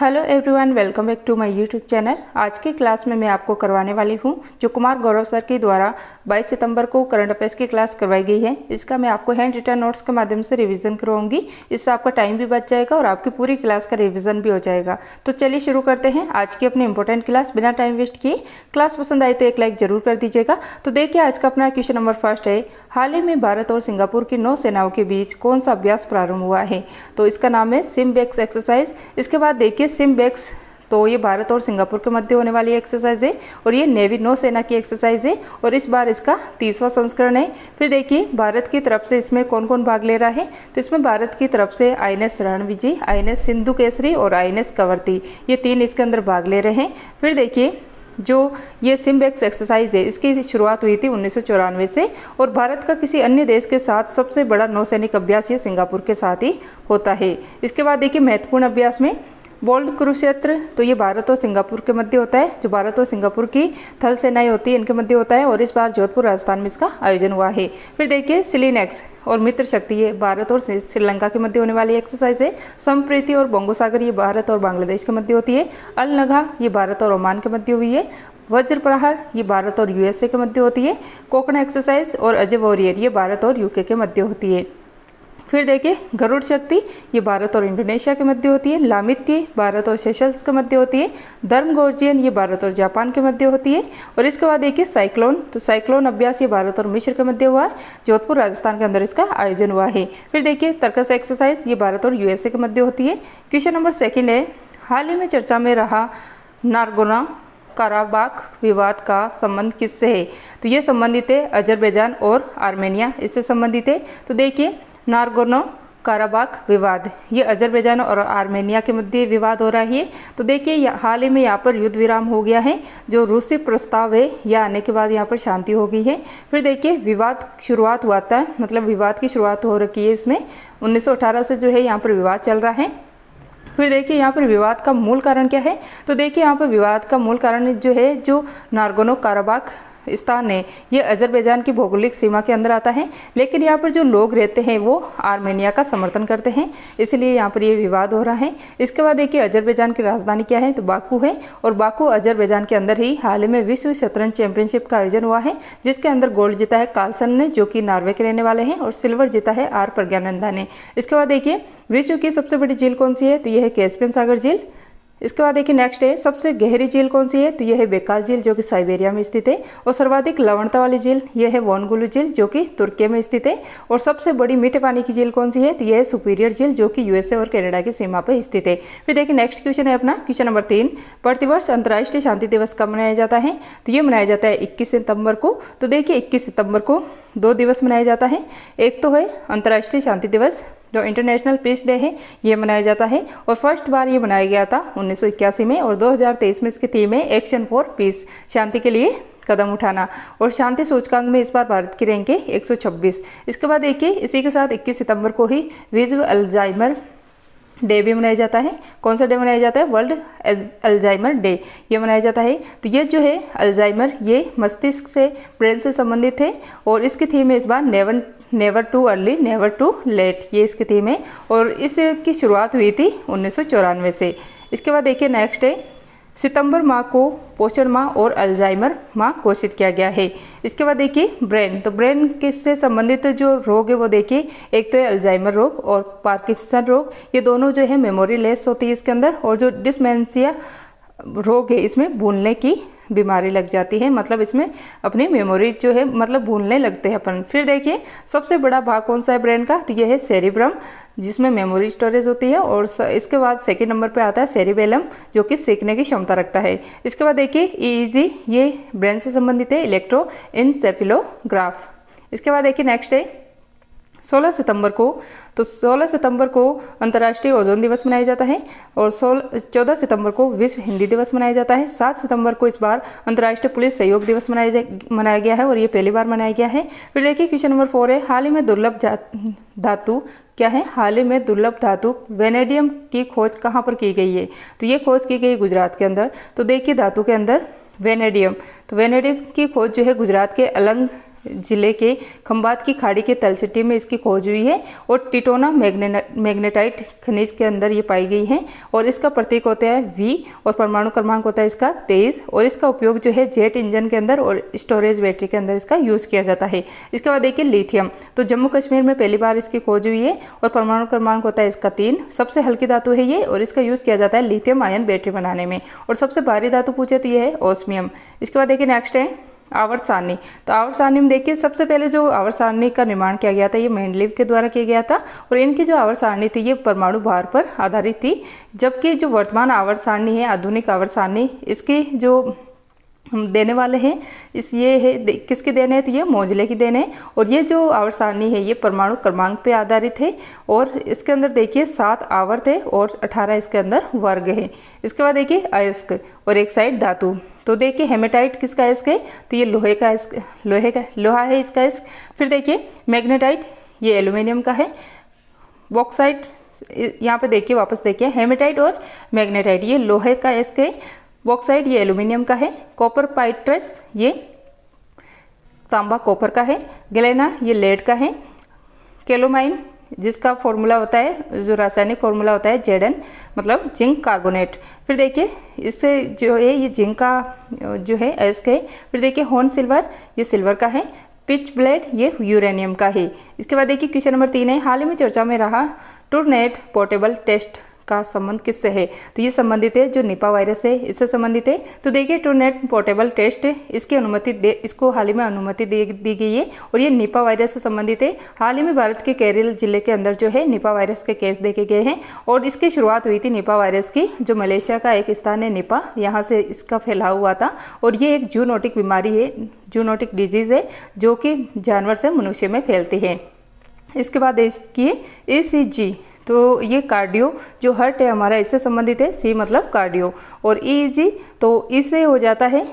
Hello everyone, welcome back to my YouTube channel. आज की class में मैं आपको करवाने वाली हूं जो कुमार गौरव सर के द्वारा 22 सितंबर को करंट अफेयर्स की क्लास करवाई गई है। इसका मैं आपको हैंड रिटन नोट्स के माध्यम से रिवीजन करवाऊंगी। इससे आपका टाइम भी बच जाएगा और आपकी पूरी क्लास का रिवीजन भी हो जाएगा। तो चलिए शुरू करते हैं आज की अपनी इंपॉर्टेंट क्लास बिना टाइम वेस्ट किए। क्लास पसंद आई तो एक लाइक जरूर कर दीजिएगा। तो देखिए आज का अपना क्वेश्चन नंबर फर्स्ट है, हाल ही में भारत और सिंगापुर की नौसेनाओं के बीच कौन सा अभ्यास प्रारंभ हुआ है? तो इसका नाम है सिम्बेक्स एक्सरसाइज। इसके बाद देखिए सिम्बेक्स, तो ये भारत और सिंगापुर के मध्य होने वाली एक्सरसाइज है और ये नेवी नौसेना की एक्सरसाइज है और इस बार इसका 30वां संस्करण है। फिर देखिए भारत की तरफ से इसमें कौन कौन भाग ले रहा है। तो इसमें भारत की तरफ से INS रणविजय, INS सिंधु केसरी और INS कवरती, ये 3 इसके अंदर भाग ले रहे हैं। फिर देखिए जो ये सिम्बेक्स एक्सरसाइज है इसकी शुरुआत हुई थी 1994 से और भारत का किसी अन्य देश के साथ सबसे बड़ा नौसैनिक अभ्यास ये सिंगापुर के साथ ही होता है। इसके बाद देखिए महत्वपूर्ण अभ्यास में बोल्ड कुरुक्षेत्र, तो ये भारत और सिंगापुर के मध्य होता है। जो भारत और सिंगापुर की थल सेनाएं होती है इनके मध्य होता है और इस बार जोधपुर राजस्थान में इसका आयोजन हुआ है। फिर देखिए सिलिनेक्स और मित्र शक्ति, ये भारत और श्रीलंका के मध्य होने वाली एक्सरसाइज है। संप्रीति और बंगोसागर, ये भारत और बांग्लादेश के मध्य होती है। अल नगा, ये भारत और ओमान के मध्य हुई है। वज्र प्रहार, ये भारत और USA के मध्य होती है। कोकण एक्सरसाइज और अजय वॉरियर, ये भारत और UK के मध्य होती है। फिर देखिए गरुड़ शक्ति, ये भारत और इंडोनेशिया के मध्य होती है। लामित्य भारत और सेशल्स के मध्य होती है। धर्म गोर्जियन, ये भारत और जापान के मध्य होती है। और इसके बाद देखिए साइक्लोन, तो साइक्लोन अभ्यास ये भारत और मिस्र के मध्य हुआ है। जोधपुर राजस्थान के अंदर इसका आयोजन हुआ है। फिर देखिए तर्कस एक्सरसाइज, ये भारत और USA के मध्य होती है। क्वेश्चन नंबर सेकेंड है, हाल ही में चर्चा में रहा नारगोना काराबाख विवाद का संबंध किससे है? तो ये संबंधित है अजरबैजान और आर्मेनिया, इससे संबंधित है। तो देखिए नारगोनो काराबाख विवाद, ये अजरबैजान और आर्मेनिया के मध्य विवाद हो रहा है। तो देखिए हाल ही में यहाँ पर युद्ध विराम हो गया है। जो रूसी प्रस्ताव है यह आने के बाद यहाँ पर शांति हो गई है। फिर देखिए विवाद शुरुआत हुआ था, मतलब विवाद की शुरुआत हो रखी है इसमें 1918 से जो है यहाँ पर विवाद चल रहा है। फिर देखिए यहाँ पर विवाद का मूल कारण क्या है? तो देखिए यहाँ पर विवाद का मूल कारण जो है, जो नारगोनो काराबाख स्थान है ये अजरबैजान की भौगोलिक सीमा के अंदर आता है, लेकिन यहाँ पर जो लोग रहते हैं वो आर्मेनिया का समर्थन करते हैं, इसलिए यहाँ पर ये विवाद हो रहा है। इसके बाद देखिए अजरबैजान की राजधानी क्या है? तो बाकू है और बाकू अजरबैजान के अंदर ही हाल ही में विश्व शतरंज चैंपियनशिप का आयोजन हुआ है, जिसके अंदर गोल्ड जीता है कार्लसन ने, जो कि नॉर्वे के रहने वाले हैं, और सिल्वर जीता है R प्रज्ञानंदा ने। इसके बाद देखिए विश्व की सबसे बड़ी झील कौन सी है? तो यह है कैस्पियन सागर झील। इसके बाद देखिए नेक्स्ट है सबसे गहरी झील कौन सी है? तो यह है बेकार झील, जो कि साइबेरिया में स्थित है। और सर्वाधिक लवणता वाली झील यह है वोनगुलु झील, जो कि तुर्की में स्थित है। और सबसे बड़ी मीठे पानी की झील कौन सी है? तो यह है सुपीरियर झील, जो कि USA और कनाडा की सीमा पर स्थित है। फिर देखिए नेक्स्ट क्वेश्चन है अपना क्वेश्चन नंबर 3, प्रतिवर्ष अंतर्राष्ट्रीय शांति दिवस कब मनाया जाता है? तो ये मनाया जाता है 21 सितंबर को। तो देखिए 21 सितंबर को 2 दिवस मनाया जाता है। एक तो है अंतर्राष्ट्रीय शांति दिवस, जो इंटरनेशनल पीस डे है, ये मनाया जाता है और फर्स्ट बार ये मनाया गया था 1981 में और 2023 में इसकी थीम है एक्शन फॉर पीस, शांति के लिए कदम उठाना। और शांति सूचकांक में इस बार भारत की रैंक है 126। इसके बाद देखिए इसी के साथ 21 सितंबर को ही विश्व अल्जाइमर डे भी मनाया जाता है। कौन सा डे मनाया जाता है? वर्ल्ड अल्जाइमर डे ये मनाया जाता है। तो ये जो है अल्जाइमर, ये मस्तिष्क से, ब्रेन से संबंधित है और इसकी थीम है इस बार never too early never too late, ये इसकी थीम है और इसकी शुरुआत हुई थी 1994 से। इसके बाद देखिए नेक्स्ट है सितंबर माह को पोषण माह और अल्जाइमर माह घोषित किया गया है। इसके बाद देखिए ब्रेन, तो ब्रेन किससे संबंधित जो रोग है वो देखिए एक तो है अल्जाइमर रोग और पार्किंसन रोग, ये दोनों जो है मेमोरी लेस होती है इसके अंदर। और जो डिस्मेंशिया रोग है इसमें भूलने की बीमारी लग जाती है, मतलब इसमें अपनी मेमोरी जो है मतलब भूलने लगते हैं अपन। फिर देखिए सबसे बड़ा भाग कौन सा है ब्रेन का? तो यह है सेरिब्रम, जिसमें मेमोरी स्टोरेज होती है। और इसके बाद सेकंड नंबर पे आता है सेरिबेलम, जो कि सीखने की क्षमता रखता है। इसके बाद देखिए EEG, ये ब्रेन से संबंधित है, इलेक्ट्रोएन्सेफेलोग्राफ। इसके बाद देखिए नेक्स्ट है 16 सितंबर को, तो 16 सितंबर को अंतर्राष्ट्रीय ओजोन दिवस मनाया जाता है और 14 सितंबर को विश्व हिंदी दिवस मनाया जाता है। 7 सितंबर को इस बार अंतर्राष्ट्रीय पुलिस सहयोग दिवस मनाया गया है और ये पहली बार मनाया गया है। फिर देखिए क्वेश्चन नंबर 4 है, हाल ही में दुर्लभ धातु क्या है? हाल ही में दुर्लभ धातु वेनेडियम की खोज कहाँ पर की गई है? तो ये खोज की गई गुजरात के अंदर। तो देखिए धातु के अंदर वेनेडियम, तो वेनेडियम की खोज जो है गुजरात के अलंग जिले के खंबात की खाड़ी के तलछटी में इसकी खोज हुई है और टिटोना मैग्नेटाइट खनिज के अंदर ये पाई गई है और इसका प्रतीक होता है V और परमाणु क्रमांक होता है इसका 23 और इसका उपयोग जो है जेट इंजन के अंदर और स्टोरेज बैटरी के अंदर इसका यूज़ किया जाता है। इसके बाद देखिए लिथियम, तो जम्मू कश्मीर में पहली बार इसकी खोज हुई है और परमाणु क्रमांक होता है इसका 3। सबसे हल्की धातु है ये और इसका यूज़ किया जाता है लिथियम आयन बैटरी बनाने में। और सबसे भारी धातु पूछे तो ये है ओस्मियम। इसके बाद देखिए नेक्स्ट है आवर्त सारणी। तो आवर्त सारणी में देखिए सबसे पहले जो आवर्त सारणी का निर्माण किया गया था ये मेंडलीव के द्वारा किया गया था और इनकी जो आवर्त सारणी थी ये परमाणु भार पर आधारित थी। जबकि जो वर्तमान आवर्त सारणी है, आधुनिक आवर्त सारणी, इसकी जो हम देने वाले हैं इस ये है किसकी देन है, तो ये मोजले की देन है। और ये जो आवर्त सारणी है ये परमाणु क्रमांक पे आधारित है और इसके अंदर देखिए 7 आवर्त है और 18 इसके अंदर वर्ग है। इसके बाद देखिए अयस्क और एक साइड धातु। तो देखिए हेमेटाइट किसका अयस्क है, तो ये लोहा है इसका अयस्क। फिर देखिए मैग्नेटाइट ये एल्यूमिनियम का है। बॉक्साइट यहाँ पे देखिए वापस देखिए हेमेटाइट और मैग्नेटाइट ये लोहे का अयस्क है। बॉक्साइट ये एल्यूमिनियम का है। कॉपर पाइट्रस ये तांबा कॉपर का है। गलेना ये लेड का है। केलोमाइन जिसका फॉर्मूला होता है, जो रासायनिक फॉर्मूला होता है Zn मतलब जिंक कार्बोनेट। फिर देखिए इससे जो है ये जिंक का जो है अयस्क है। फिर देखिए हॉर्न सिल्वर ये सिल्वर का है। पिच ब्लेड ये यूरेनियम का है। इसके बाद देखिए क्वेश्चन नंबर 3 है, हाल ही में चर्चा में रहा टूरनेट पोर्टेबल टेस्ट का संबंध किससे है, तो ये संबंधित है जो निपा वायरस है इससे संबंधित है। तो देखिए टूरनेट पोर्टेबल टेस्ट इसकी इसको हाल ही में अनुमति दी गई है और ये निपा वायरस से संबंधित है। हाल ही में भारत के केरल जिले के अंदर जो है निपा वायरस के केस देखे गए हैं और इसकी शुरुआत हुई थी निपा वायरस की, जो मलेशिया का एक स्थान है निपा, यहाँ से इसका फैलाव हुआ था। और ये एक जूनोटिक बीमारी है, जूनोटिक डिजीज है जो कि जानवर से मनुष्य में फैलती है। इसके बाद इसकी ECG, तो ये कार्डियो जो हार्ट है हमारा इससे संबंधित है। C मतलब कार्डियो और EEG तो इससे हो जाता है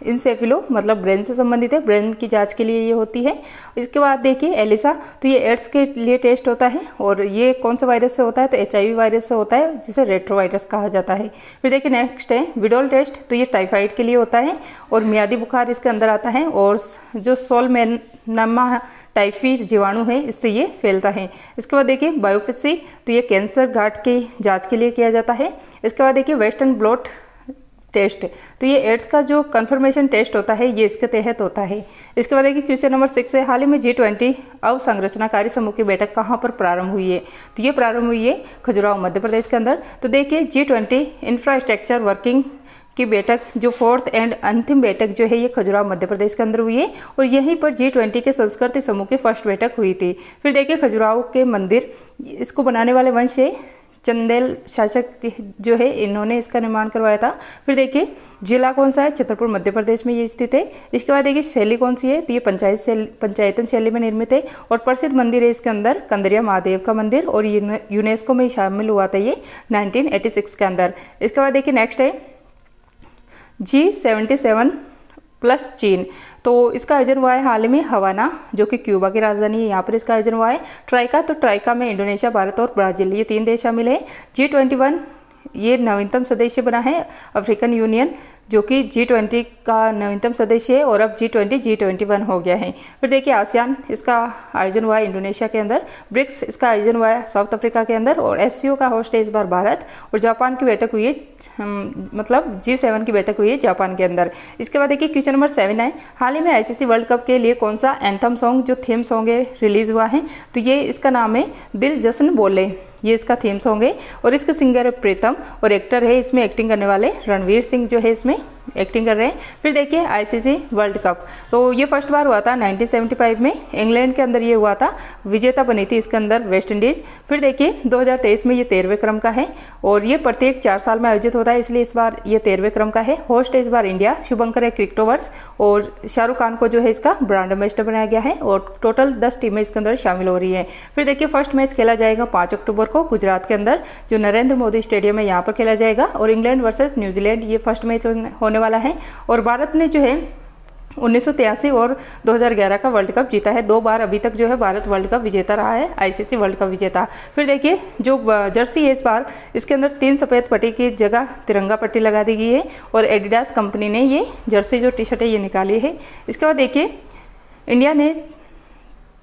इंसेफिलो मतलब ब्रेन से संबंधित है, ब्रेन की जांच के लिए ये होती है। इसके बाद देखिए एलिसा, तो ये एड्स के लिए टेस्ट होता है और ये कौन सा वायरस से होता है, तो HIV वायरस से होता है जिसे रेट्रोवायरस कहा जाता है। फिर देखिए नेक्स्ट है विडोल टेस्ट, तो ये टाइफाइड के लिए होता है और मियादी बुखार इसके अंदर आता है और जो सोलमेनमा टाइफी जीवाणु है इससे ये फैलता है। इसके बाद देखिए बायोप्सी, तो ये कैंसर गांठ की जांच के लिए किया जाता है। इसके बाद देखिए वेस्टर्न ब्लॉट टेस्ट, तो ये एड्स का जो कंफर्मेशन टेस्ट होता है ये इसके तहत होता है। इसके बाद देखिए क्वेश्चन नंबर 6 है, हाल ही में G20 अवसंरचनाकारी समूह की बैठक कहाँ पर प्रारंभ हुई है, तो ये प्रारंभ हुई है खजुराहो मध्य प्रदेश के अंदर। तो देखिए G20 इंफ्रास्ट्रक्चर वर्किंग की बैठक जो 4th एंड अंतिम बैठक जो है ये खजुराहो मध्य प्रदेश के अंदर हुई है और यहीं पर G20 के संस्कृति समूह की फर्स्ट बैठक हुई थी। फिर देखिए खजुराहो के मंदिर, इसको बनाने वाले वंश है चंदेल शासक जो है इन्होंने इसका निर्माण करवाया था। फिर देखिए जिला कौन सा है, छतरपुर मध्य प्रदेश में ये स्थित है। इसके बाद देखिए शैली कौन सी है, तो ये पंचायतन शैली में निर्मित है और प्रसिद्ध मंदिर है इसके अंदर कंदरिया महादेव का मंदिर और यूनेस्को में शामिल हुआ था ये 1986 के अंदर। इसके बाद देखिए नेक्स्ट है G77 प्लस चीन, तो इसका आयोजन हुआ है हाल ही में हवाना जो कि क्यूबा की राजधानी है, यहाँ पर इसका आयोजन हुआ है। ट्राइका, तो ट्राइका में इंडोनेशिया, भारत और ब्राजील ये 3 देश शामिल है। G21 ये नवीनतम सदस्य बना है अफ्रीकन यूनियन जो कि G20 का नवीनतम सदस्य है और अब G21 हो गया है। फिर देखिए आसियान, इसका आयोजन हुआ है इंडोनेशिया के अंदर। ब्रिक्स, इसका आयोजन हुआ है साउथ अफ्रीका के अंदर और SCO का होस्ट है इस बार भारत और जापान की बैठक हुई है, मतलब G7 की बैठक हुई है जापान के अंदर। इसके बाद देखिए क्वेश्चन नंबर 7 है, हाल ही में ICC वर्ल्ड कप के लिए कौन सा एंथम सॉन्ग जो थीम सॉन्ग है रिलीज हुआ है, तो ये इसका नाम है दिल जश्न बोले, ये इसका थीम सॉन्ग है और इसका सिंगर है प्रीतम और एक्टर है इसमें एक्टिंग करने वाले रणवीर सिंह जो है इसमें एक्टिंग कर रहे हैं। फिर देखिए ICC वर्ल्ड कप, तो ये फर्स्ट बार हुआ था 1975 में, इंग्लैंड के अंदर ये हुआ था, विजेता बनी थी इसके अंदर वेस्ट इंडीज। फिर देखिए 2023 में ये 13वें क्रम का है और ये प्रत्येक 4 साल में आयोजित होता है, इसलिए इस बार ये 13वें क्रम का है। होस्ट है इस बार इंडिया, शुभंकर है क्रिकेटोवर्स और शाहरुख खान को जो है इसका ब्रांड एम्बेसडर बनाया गया है और टोटल 10 टीमें इसके अंदर शामिल हो रही है। फिर देखिए फर्स्ट मैच खेला जाएगा 5 अक्टूबर को गुजरात के अंदर जो नरेंद्र मोदी स्टेडियम है यहाँ पर खेला जाएगा और इंग्लैंड वर्सेस न्यूजीलैंड ये फर्स्ट मैच होने वाला है। और भारत ने जो है 1983 और 2011 का वर्ल्ड कप जीता है, 2 बार अभी तक जो है भारत वर्ल्ड कप विजेता रहा है, ICC वर्ल्ड कप विजेता। फिर देखिए जो जर्सी है इस बार इसके अंदर 3 सफ़ेद पट्टी की जगह तिरंगा पट्टी लगा दी गई है और एडिडास कंपनी ने ये जर्सी जो टी शर्ट है ये निकाली है। इसके बाद देखिए इंडिया ने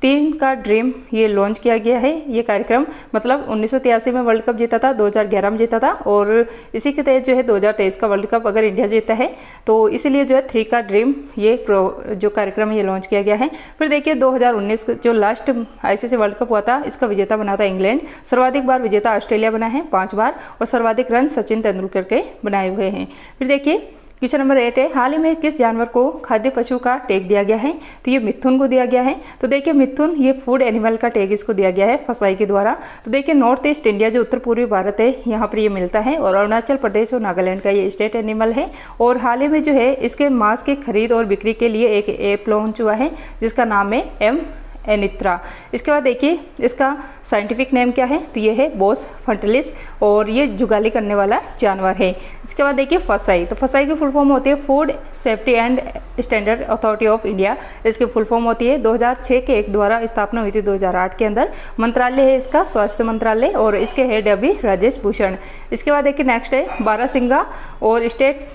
3 का ड्रीम ये लॉन्च किया गया है। ये कार्यक्रम मतलब 1983 में वर्ल्ड कप जीता था, 2011 में जीता था और इसी के तहत जो है 2023 का वर्ल्ड कप अगर इंडिया जीता है तो इसीलिए जो है 3 का ड्रीम ये जो कार्यक्रम है ये लॉन्च किया गया है। फिर देखिए 2019 जो लास्ट आईसीसी वर्ल्ड कप हुआ था इसका विजेता बना था इंग्लैंड। सर्वाधिक बार विजेता ऑस्ट्रेलिया बना है 5 बार और सर्वाधिक रन सचिन तेंदुलकर के बनाए हुए हैं। फिर देखिए क्वेश्चन नंबर 8 है, हाल ही में किस जानवर को खाद्य पशु का टैग दिया गया है? तो ये मिथुन को दिया गया है। तो देखिए मिथुन ये फूड एनिमल का टैग इसको दिया गया है फसाई के द्वारा। तो देखिए नॉर्थ ईस्ट इंडिया जो उत्तर पूर्वी भारत है यहाँ पर ये मिलता है और अरुणाचल प्रदेश और नागालैंड का ये स्टेट एनिमल है। और हाल ही में जो है इसके मांस की खरीद और बिक्री के लिए एक ऐप लॉन्च हुआ है जिसका नाम है एनित्रा। इसके बाद देखिए इसका साइंटिफिक नेम क्या है? तो ये है बोस फंटलिस और ये जुगाली करने वाला जानवर है। इसके बाद देखिए फसाई। तो फसाई की फुल फॉर्म होती है food safety and standard authority of India. इसकी फुल फॉर्म होती है 2006 के एक द्वारा स्थापना हुई थी 2008 के अंदर। मंत्रालय है इसका स्वास्थ्य मंत्रालय और इसके हेड अभी राजेश भूषण। इसके बाद देखिए नेक्स्ट है बारहसिंगा और स्टेट।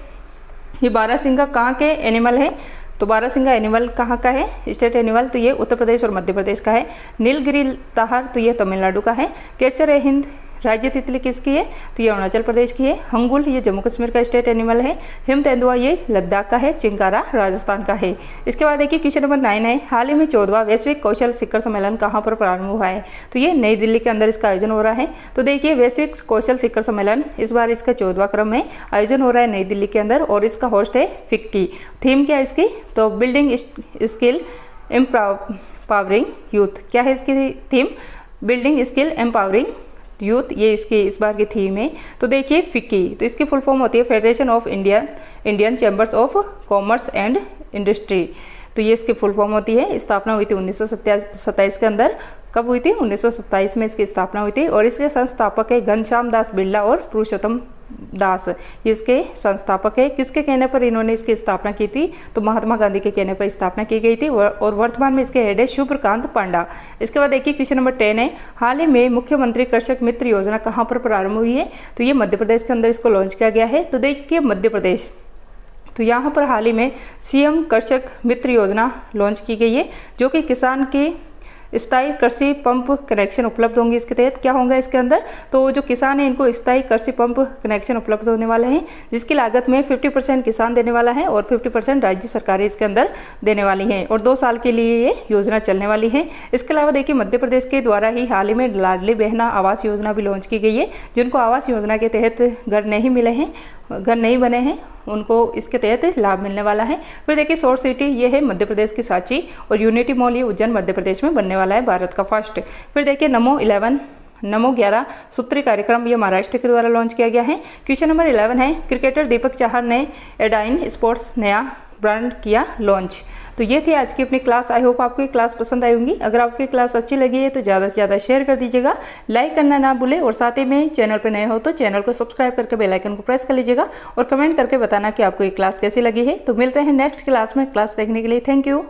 ये बारहसिंगा कहाँ के एनिमल है? तो बारहसिंगा एनिमल कहाँ का है? State animal. तो ये उत्तर प्रदेश और मध्य प्रदेश का है। नीलगिरी ताहर तो ये तमिलनाडु का है। केसर ए हिंद राज्य तितली किसकी है? तो ये अरुणाचल प्रदेश की है। हंगुल ये जम्मू कश्मीर का स्टेट एनिमल है। हिम तेंदुआ ये लद्दाख का है। चिंकारा राजस्थान का है। इसके बाद देखिए क्वेश्चन नंबर 9 है, हाल ही में 14वां वैश्विक कौशल शिखर सम्मेलन कहाँ पर प्रारंभ हुआ है? तो ये नई दिल्ली के अंदर इसका आयोजन हो रहा है। तो देखिए वैश्विक कौशल शिखर सम्मेलन इस बार इसका 14वां क्रम में आयोजन हो रहा है नई दिल्ली के अंदर और इसका होस्ट है फिक्की। थीम क्या है इसकी? तो बिल्डिंग स्किल एम्पावरिंग यूथ। क्या है इसकी theme? Building skill empowering youth, ये इसकी इस बार की थीम है। तो देखिए फिक्की, तो इसकी फुल फॉर्म होती है federation of Indian chambers of commerce and industry. तो ये इसकी फुल फॉर्म होती है। स्थापना हुई थी 1927 के अंदर। कब हुई थी? 1927 में इसकी स्थापना हुई थी और इसके संस्थापक है घनश्याम दास बिरला और पुरुषोत्तम दास, ये इसके संस्थापक है। किसके कहने पर इन्होंने इसकी स्थापना की थी? तो महात्मा गांधी के कहने पर स्थापना की गई थी और वर्तमान में इसके हेड है शुभ्रकांत पांडा। इसके बाद देखिए क्वेश्चन नंबर 10 है, हाल ही में मुख्यमंत्री कृषक मित्र योजना कहाँ पर प्रारंभ हुई है? तो ये मध्य प्रदेश के अंदर इसको लॉन्च किया गया है। तो देखिए मध्य प्रदेश, तो यहाँ पर हाल ही में सीएम कृषक मित्र योजना लॉन्च की गई है जो कि किसान की स्थायी कृषि पंप कनेक्शन उपलब्ध होंगे। इसके तहत क्या होगा इसके अंदर? तो जो किसान है इनको स्थायी कृषि पंप कनेक्शन उपलब्ध होने वाले हैं जिसकी लागत में 50% किसान देने वाला है और 50% राज्य सरकारें इसके अंदर देने वाली हैं और 2 साल के लिए ये योजना चलने वाली है। इसके अलावा देखिए मध्य प्रदेश के द्वारा ही हाल ही में लाडली बहना आवास योजना भी लॉन्च की गई है। जिनको आवास योजना के तहत घर नहीं मिले हैं, घर नहीं बने हैं, उनको इसके तहत लाभ मिलने वाला है। फिर देखिए सोर्ट सिटी, ये है मध्य प्रदेश की सांची और यूनिटी मॉल ये उज्जैन मध्य प्रदेश में बनने वाला है, भारत का फर्स्ट। फिर देखिए नमो 11 सूत्री कार्यक्रम ये महाराष्ट्र के द्वारा लॉन्च किया गया है। क्वेश्चन नंबर 11 है, क्रिकेटर दीपक चाहर ने एडाइन स्पोर्ट्स नया ब्रांड किया लॉन्च। तो ये थी आज की अपनी क्लास। आई होप आपको ये क्लास पसंद आई होंगी। अगर आपको ये क्लास अच्छी लगी है तो ज़्यादा से ज़्यादा शेयर कर दीजिएगा, लाइक करना ना भूले और साथ ही में चैनल पर नए हो तो चैनल को सब्सक्राइब करके बेल आइकन को प्रेस कर लीजिएगा और कमेंट करके बताना कि आपको ये क्लास कैसी लगी है। तो मिलते हैं नेक्स्ट क्लास में। क्लास देखने के लिए थैंक यू।